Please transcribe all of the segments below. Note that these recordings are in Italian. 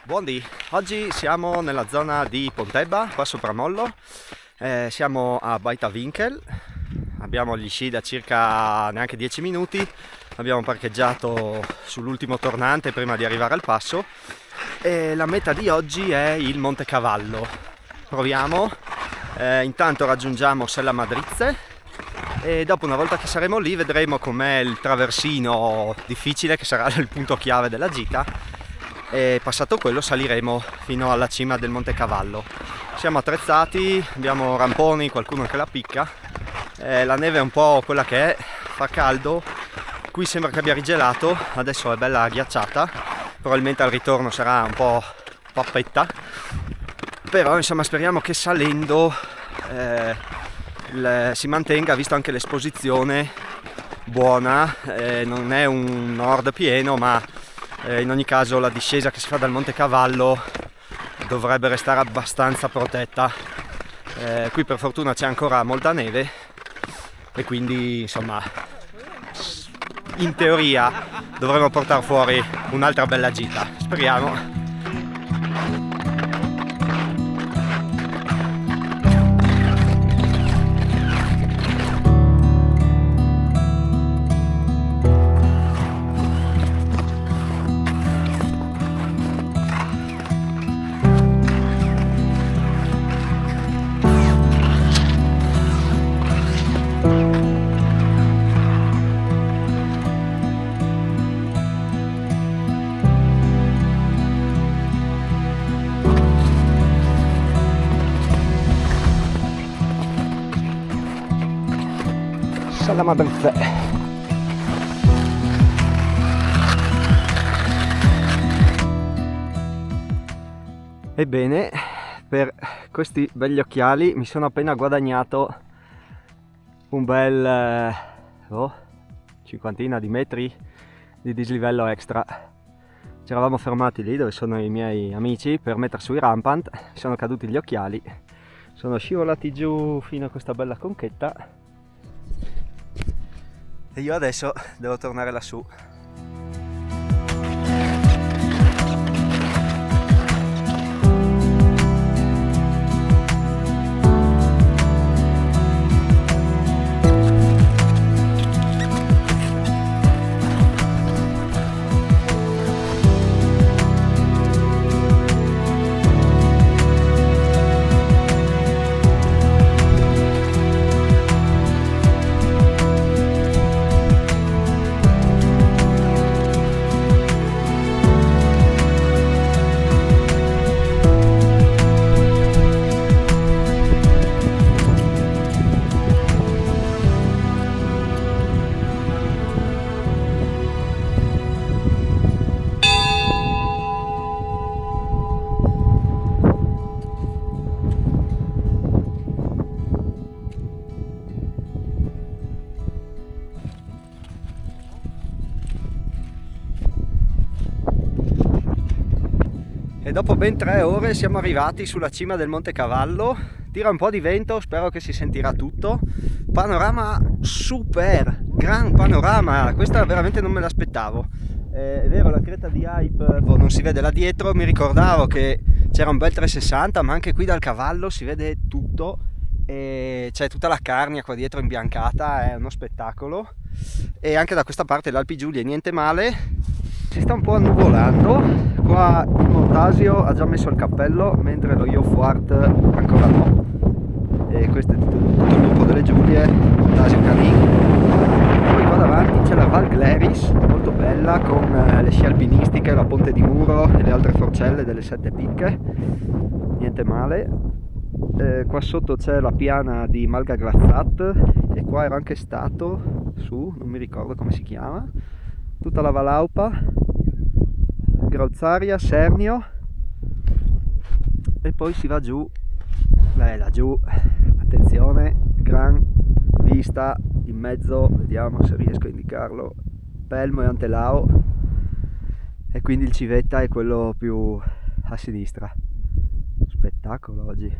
Buondì, oggi siamo nella zona di Pontebba, qua sopra Mollo, siamo a Baitawinkel, abbiamo gli sci da circa neanche 10 minuti, abbiamo parcheggiato sull'ultimo tornante prima di arrivare al passo e la meta di oggi è il Monte Cavallo. Proviamo, intanto raggiungiamo Sella Madrizze e dopo, una volta che saremo lì, vedremo com'è il traversino difficile che sarà il punto chiave della gita. E passato quello saliremo fino alla cima del Monte Cavallo. Siamo attrezzati, abbiamo ramponi, qualcuno che la picca, la neve è un po' quella che è, fa caldo, qui sembra che abbia rigelato, adesso è bella ghiacciata, probabilmente al ritorno sarà un po' pappetta, però insomma speriamo che salendo si mantenga, visto anche l'esposizione buona, non è un nord pieno, ma in ogni caso la discesa che si fa dal Monte Cavallo dovrebbe restare abbastanza protetta. Qui per fortuna c'è ancora molta neve e quindi insomma in teoria dovremo portare fuori un'altra bella gita, speriamo. Sella Madrizze. Ebbene, per questi begli occhiali mi sono appena guadagnato un bel cinquantina di metri di dislivello extra. Ci eravamo fermati lì dove sono i miei amici per mettere sui rampant, mi sono caduti gli occhiali, sono scivolati giù fino a questa bella conchetta e io adesso devo tornare lassù. E dopo ben 3 ore siamo arrivati sulla cima del Monte Cavallo, tira un po' di vento, spero che si sentirà tutto, panorama super, gran panorama, questa veramente non me l'aspettavo, è vero la creta di Hype non si vede là dietro, mi ricordavo che c'era un bel 360 ma anche qui dal cavallo si vede tutto e c'è tutta la carnia qua dietro imbiancata, è uno spettacolo e anche da questa parte l'Alpi Giulia niente male. Si sta un po' annuvolando, qua il Montasio ha già messo il cappello mentre lo Jofuart ancora no, e questo è tutto il gruppo delle Giulie, Montasio Canin. Poi qua davanti c'è la Val Gleris, molto bella, con le sci alpinistiche, la Ponte di Muro e le altre forcelle delle 7 picche, niente male. Qua sotto c'è la piana di Malgaglazzat e qua ero anche stato su, non mi ricordo come si chiama, tutta la Valaupa, Grauzaria, Sernio e poi si va giù, laggiù, attenzione, gran vista in mezzo, vediamo se riesco a indicarlo, Pelmo e Antelao e quindi il Civetta è quello più a sinistra, spettacolo oggi,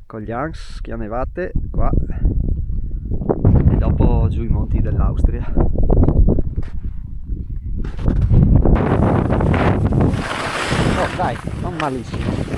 Coglians, Schianevate qua e dopo giù i monti dell'Austria. dai, non malissimo.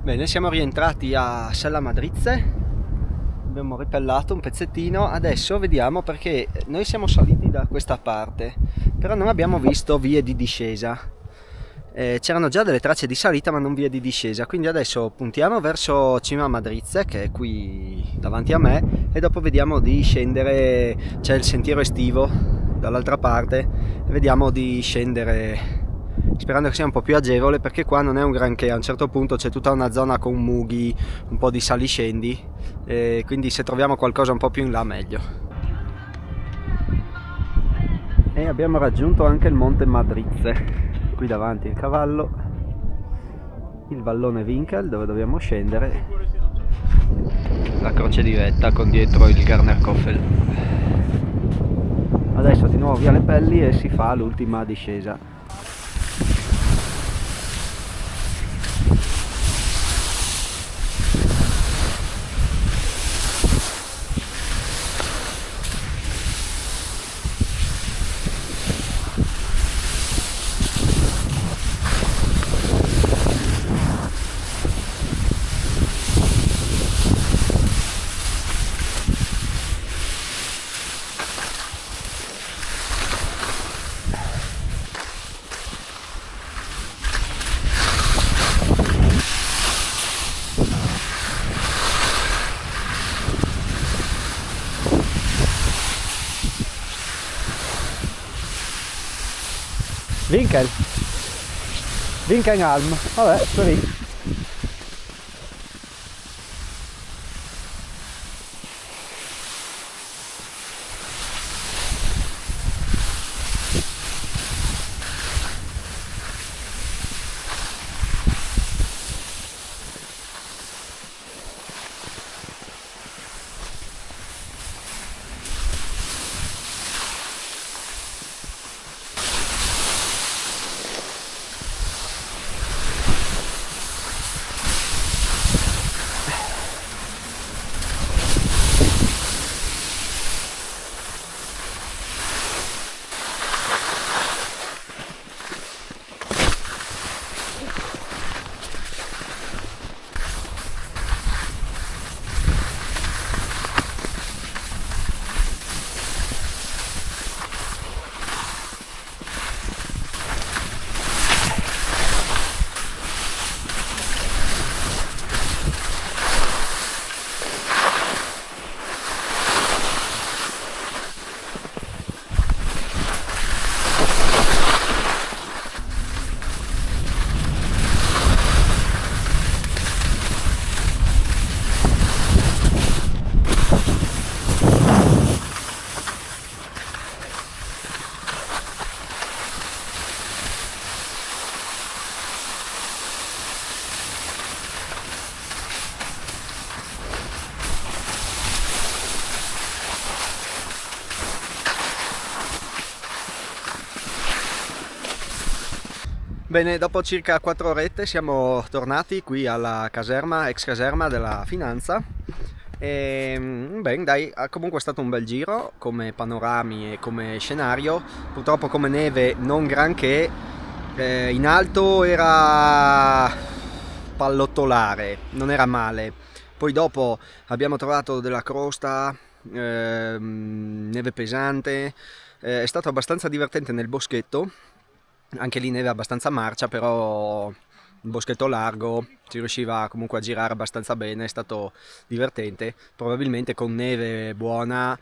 Bene, siamo rientrati a Sella Madrizze, abbiamo ripellato un pezzettino, adesso vediamo perché noi siamo saliti da questa parte, però non abbiamo visto vie di discesa, c'erano già delle tracce di salita ma non vie di discesa, quindi adesso puntiamo verso Cima Madrizze che è qui davanti a me e dopo vediamo di scendere, c'è il sentiero estivo dall'altra parte e vediamo di scendere sperando che sia un po' più agevole perché qua non è un granché, a un certo punto c'è tutta una zona con mughi, un po' di saliscendi, quindi se troviamo qualcosa un po' più in là meglio. E abbiamo raggiunto anche il Monte Madrizze, qui davanti il cavallo, il vallone Winkel dove dobbiamo scendere, la croce di vetta con dietro il Garnerkoffel. Adesso di nuovo via Le Pelli e si fa l'ultima discesa. Winkel, Winkenalm, vabbè, così. Bene, dopo circa 4 orette siamo tornati qui alla caserma, ex caserma della Finanza. E bene, dai, comunque è stato un bel giro come panorami e come scenario. Purtroppo come neve non granché, in alto era pallottolare, non era male. Poi dopo abbiamo trovato della crosta, neve pesante, è stato abbastanza divertente nel boschetto. Anche lì neve abbastanza marcia, però un boschetto largo, si riusciva comunque a girare abbastanza bene, è stato divertente. Probabilmente con neve buona,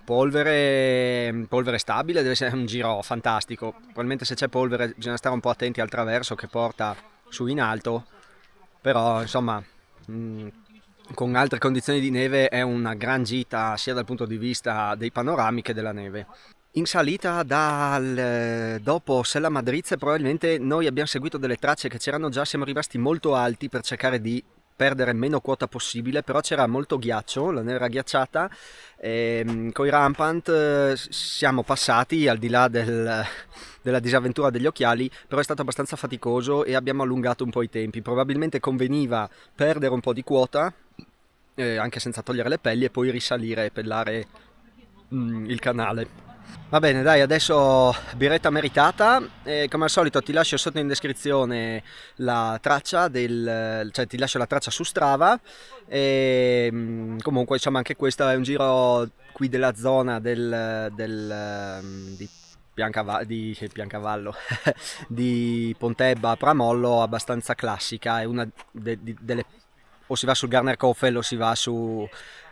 polvere stabile, deve essere un giro fantastico. Probabilmente se c'è polvere bisogna stare un po' attenti al traverso che porta su in alto, però insomma con altre condizioni di neve è una gran gita sia dal punto di vista dei panorami che della neve. In salita dopo Sella Madrizze probabilmente noi abbiamo seguito delle tracce che c'erano già, siamo rimasti molto alti per cercare di perdere meno quota possibile, però c'era molto ghiaccio, la neve era ghiacciata, con i rampant siamo passati al di là della disavventura degli occhiali, però è stato abbastanza faticoso e abbiamo allungato un po' i tempi. Probabilmente conveniva perdere un po' di quota, anche senza togliere le pelli, e poi risalire e pellare il canale. Va bene, dai, adesso biretta meritata, e come al solito ti lascio sotto in descrizione la traccia cioè ti lascio la traccia su Strava, e comunque insomma anche questo è un giro qui della zona di Piancavallo di Pontebba Pramollo, abbastanza classica, è una delle, o si va sul Garner Koffel o si va su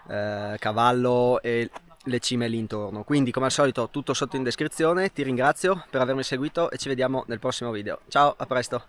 Cavallo e le cime lì intorno. Quindi come al solito tutto sotto in descrizione, ti ringrazio per avermi seguito e ci vediamo nel prossimo video. Ciao, a presto!